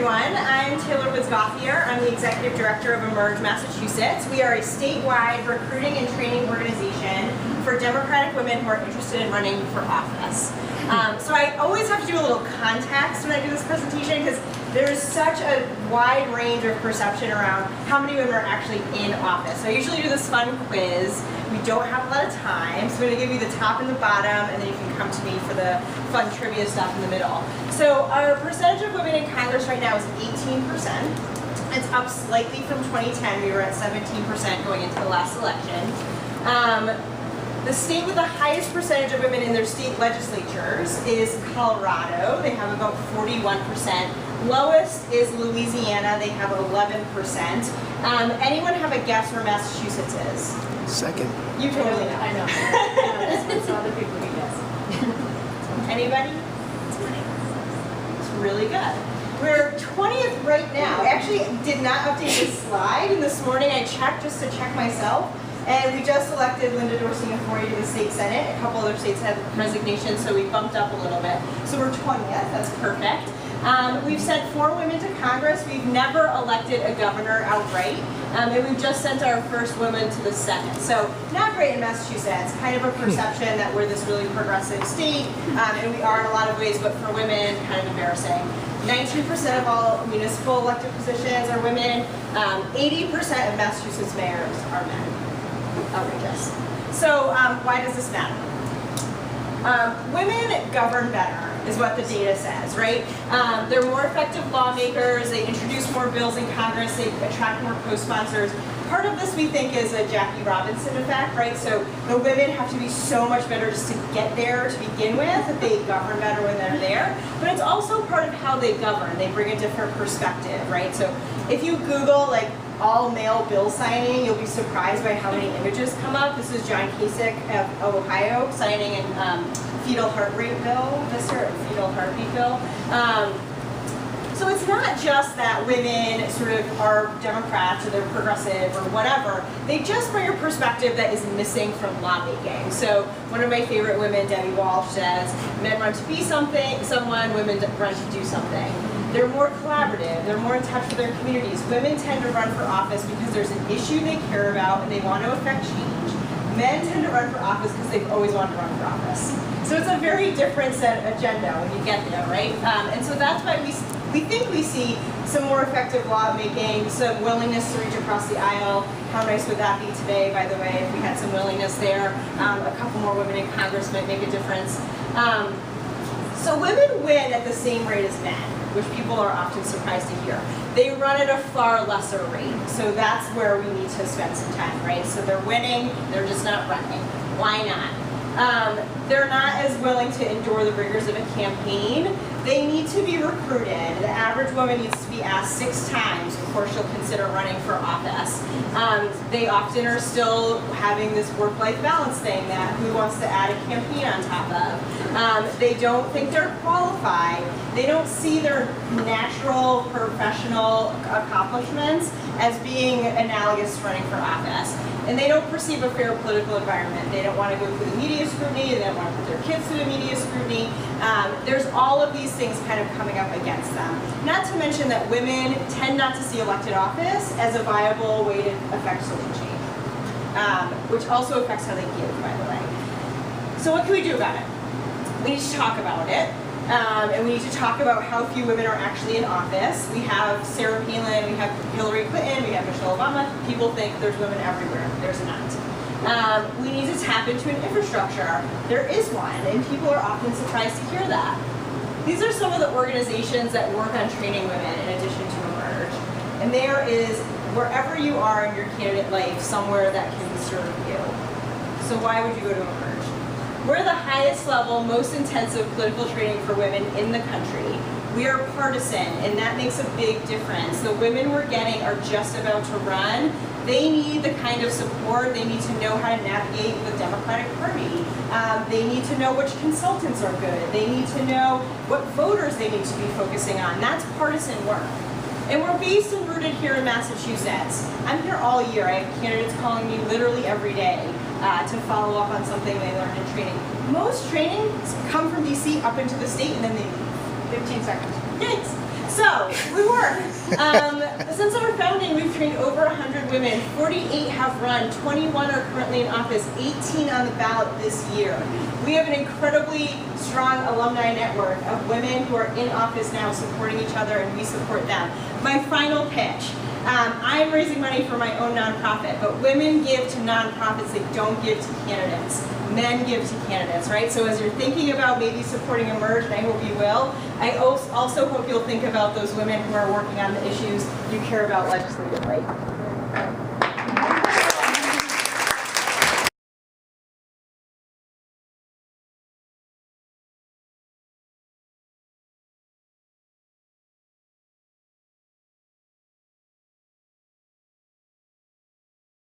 everyone. I'm Taylor Woods-Gauthier. I'm the Executive Director of Emerge Massachusetts. We are a statewide recruiting and training organization for Democratic women who are interested in running for office. So I always have to do a little context when I do this presentation because there's such a wide range of perception around how many women are actually in office. So I usually do this fun quiz. We don't have a lot of time, so I'm going to give you the top and the bottom, and then you can come to me for the fun trivia stuff in the middle. So our percentage of women in Congress right now is 18%. It's up slightly from 2010. We were at 17% going into the last election. The state with the highest percentage of women in their state legislatures is Colorado. They have about 41%. Lowest is Louisiana. They have 11%. Anyone have a guess where Massachusetts is? Second. You totally know. I know. It's other people who guess. Anybody? 20. It's really good. We're 20th right now. I actually did not update this slide, and this morning I checked just to check myself. And we just elected Linda Dorsey and Forey to the state senate. A couple other states had resignations, so we bumped up a little bit. So we're 20th, that's perfect. We've sent 4 women to Congress. We've never elected a governor outright. And we've just sent our first woman to the Senate. So not great in Massachusetts, kind of a perception that we're this really progressive state, and we are in a lot of ways, but for women, kind of embarrassing. 19% of all municipal elected positions are women. 80% of Massachusetts mayors are men. Outrageous. So why does this matter? Women govern better, is what the data says, right? They're more effective lawmakers, they introduce more bills in Congress, they attract more co-sponsors. Part of this we think is a Jackie Robinson effect, right? So the women have to be so much better just to get there to begin with, that they govern better when they're there. But it's also part of how they govern. They bring a different perspective, right? So if you Google like all male bill signing, you'll be surprised by how many images come up. This is John Kasich of Ohio signing a fetal heart rate bill, fetal heartbeat bill. So it's not just that women sort of are Democrats or they're progressive or whatever. They just bring a perspective that is missing from lawmaking. So one of my favorite women, Debbie Walsh, says, men run to be someone, women run to do something. They're more collaborative, they're more in touch with their communities. Women tend to run for office because there's an issue they care about and they want to affect change. Men tend to run for office because they've always wanted to run for office. So it's a very different set of agenda when you get there, right? And so that's why we think we see some more effective lawmaking, some willingness to reach across the aisle. How nice would that be today, by the way, if we had some willingness there. A couple more women in Congress might make a difference. So women win at the same rate as men, which people are often surprised to hear. They run at a far lesser rate, so that's where we need to spend some time, right? So they're winning, they're just not running. Why not? They're not as willing to endure the rigors of a campaign. They need to be recruited. The average woman needs to be asked 6 times before she'll consider running for office. They often are still having this work-life balance thing that who wants to add a campaign on top of. They don't think they're qualified. They don't see their natural professional accomplishments as being analogous to running for office. And they don't perceive a fair political environment. They don't want to go through the media scrutiny. They don't want to put their kids through the media scrutiny. There's all of these things kind of coming up against them. Not to mention that women tend not to see elected office as a viable way to affect social change, which also affects how they give, by the way. So what can we do about it? We need to talk about it. And we need to talk about how few women are actually in office. We have Sarah Palin, we have Hillary Clinton, we have Michelle Obama. People think there's women everywhere. There's not. We need to tap into an infrastructure. There is one, and people are often surprised to hear that. These are some of the organizations that work on training women in addition to Emerge. And there is, wherever you are in your candidate life, somewhere that can serve you. So why would you go to Emerge? We're the highest level, most intensive political training for women in the country. We are partisan, and that makes a big difference. The women we're getting are just about to run. They need the kind of support. They need to know how to navigate the Democratic Party. They need to know which consultants are good. They need to know what voters they need to be focusing on. That's partisan work. And we're based and rooted here in Massachusetts. I'm here all year. I have candidates calling me literally every day to follow up on something they learned in training. Most trainings come from DC up into the state and then they leave. 15 seconds. Thanks. So, we work. Since our founding, we've trained over 100 women. 48 have run, 21 are currently in office, 18 on the ballot this year. We have an incredibly strong alumni network of women who are in office now supporting each other, and we support them. My final pitch. I'm raising money for my own nonprofit, but women give to nonprofits, they don't give to candidates. Men give to candidates, right? So as you're thinking about maybe supporting Emerge, and I hope you will, I also hope you'll think about those women who are working on the issues you care about legislatively.